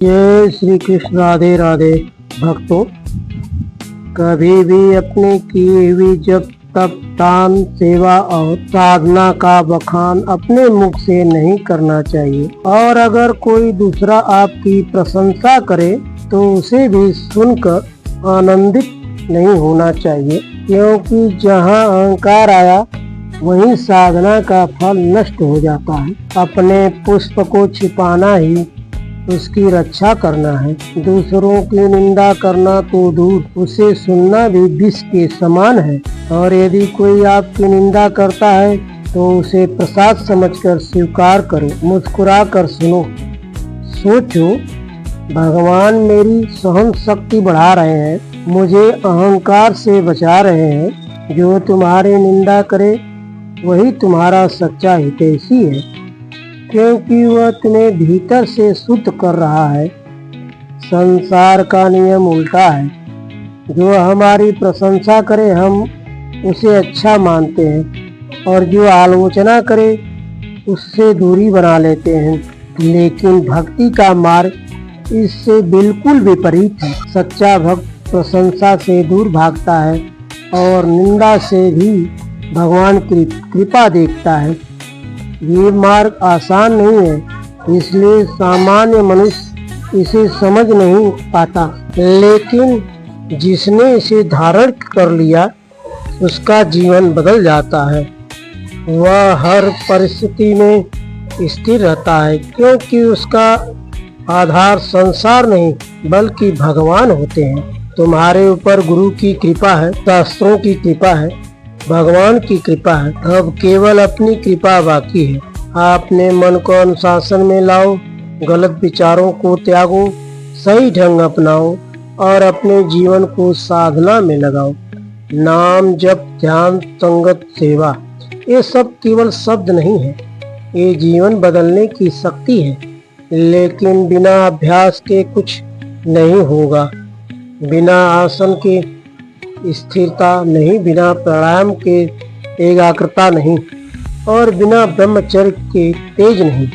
जय श्री कृष्ण। राधे राधे। भक्तों, कभी भी अपने की हुई जब तप दान सेवा और साधना का बखान अपने मुख से नहीं करना चाहिए। और अगर कोई दूसरा आपकी प्रशंसा करे तो उसे भी सुनकर आनंदित नहीं होना चाहिए, क्योंकि जहाँ अहंकार आया वहीं साधना का फल नष्ट हो जाता है। अपने पुष्प को छिपाना ही उसकी रक्षा करना है। दूसरों की निंदा करना तो दूर, उसे सुनना भी विष के समान है। और यदि कोई आपकी निंदा करता है तो उसे प्रसाद समझकर स्वीकार करो, मुस्कुरा कर सुनो। सोचो, भगवान मेरी सहन शक्ति बढ़ा रहे हैं, मुझे अहंकार से बचा रहे हैं। जो तुम्हारी निंदा करे वही तुम्हारा सच्चा हितैषी है, क्योंकि वह तुम्हें भीतर से शुद्ध कर रहा है। संसार का नियम उल्टा है, जो हमारी प्रशंसा करे हम उसे अच्छा मानते हैं, और जो आलोचना करे उससे दूरी बना लेते हैं। लेकिन भक्ति का मार्ग इससे बिल्कुल विपरीत है। सच्चा भक्त प्रशंसा से दूर भागता है और निंदा से भी भगवान की कृपा देखता है। ये मार्ग आसान नहीं है, इसलिए सामान्य मनुष्य इसे समझ नहीं पाता। लेकिन जिसने इसे धारण कर लिया उसका जीवन बदल जाता है। वह हर परिस्थिति में स्थिर रहता है, क्योंकि उसका आधार संसार नहीं बल्कि भगवान होते हैं। तुम्हारे ऊपर गुरु की कृपा है, शास्त्रों की कृपा है, भगवान की कृपा है। अब केवल अपनी कृपा बाकी है। अपने मन को अनुशासन में लाओ, गलत विचारों को त्यागो, सही ढंग अपनाओ और अपने जीवन को साधना में लगाओ। नाम जप, ध्यान, संगत, सेवा, ये सब केवल शब्द नहीं है, ये जीवन बदलने की शक्ति है। लेकिन बिना अभ्यास के कुछ नहीं होगा। बिना आसन के स्थिरता नहीं, बिना प्राणायाम के एकाग्रता नहीं, और बिना ब्रह्मचर्य के तेज नहीं।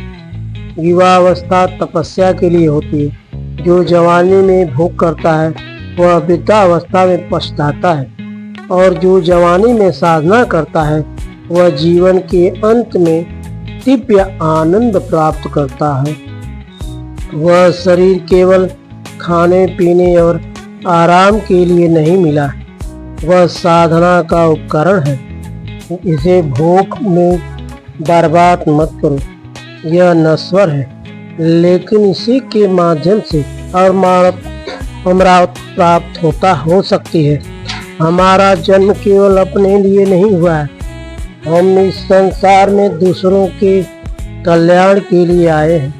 युवावस्था तपस्या के लिए होती है। जो जवानी में भोग करता है वह वृद्धावस्था में पछताता है, और जो जवानी में साधना करता है वह जीवन के अंत में दिव्य आनंद प्राप्त करता है। वह शरीर केवल खाने पीने और आराम के लिए नहीं मिला है, वह साधना का उपकरण है। इसे भोग में बर्बाद मत करो, यह नश्वर है, लेकिन इसी के माध्यम से अमरावत प्राप्त हो सकती है। हमारा जन्म केवल अपने लिए नहीं हुआ है, हम इस संसार में दूसरों के कल्याण के लिए आए हैं।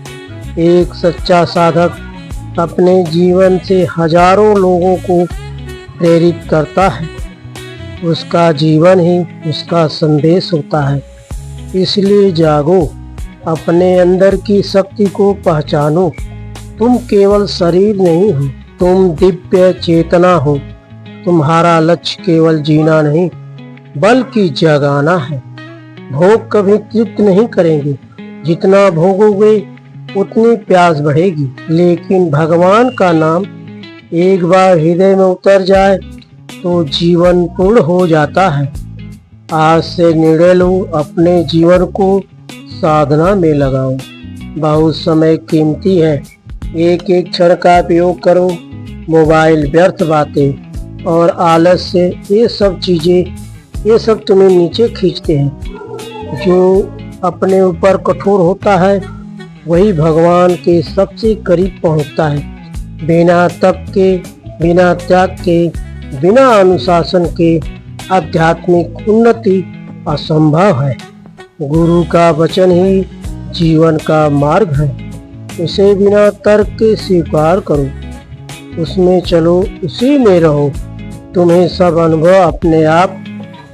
एक सच्चा साधक अपने जीवन से हजारों लोगों को प्रेरित करता है। उसका जीवन ही उसका संदेश होता है। इसलिए जागो, अपने अंदर की शक्ति को पहचानो। तुम केवल शरीर नहीं हो, तुम दिव्य चेतना हो। तुम्हारा लक्ष्य केवल जीना नहीं बल्कि जगाना है। भोग कभी तृप्त नहीं करेंगे, जितना भोगोगे उतनी प्यास बढ़ेगी। लेकिन भगवान का नाम एक बार हृदय में उतर जाए तो जीवन पूर्ण हो जाता है। आज से निर्णय लो, अपने जीवन को साधना में लगाओ। बहुत समय कीमती है, एक एक क्षण का उपयोग करो। मोबाइल, व्यर्थ बातें और आलस से ये सब तुम्हें नीचे खींचते हैं। जो अपने ऊपर कठोर होता है वही भगवान के सबसे करीब पहुंचता है। बिना तप के, बिना त्याग के, बिना अनुशासन के आध्यात्मिक उन्नति असंभव है। गुरु का वचन ही जीवन का मार्ग है। उसे बिना तर्क के स्वीकार करो, उसमें चलो, उसी में रहो। तुम्हें सब अनुभव अपने आप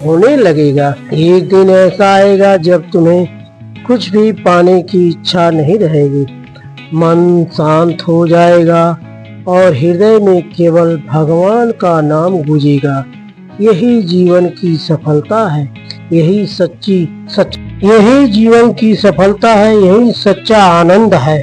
होने लगेगा। एक दिन ऐसा आएगा जब तुम्हें कुछ भी पाने की इच्छा नहीं रहेगी। मन शांत हो जाएगा और हृदय में केवल भगवान का नाम गूंजेगा। यही जीवन की सफलता है, यही जीवन की सफलता है, यही सच्चा आनंद है।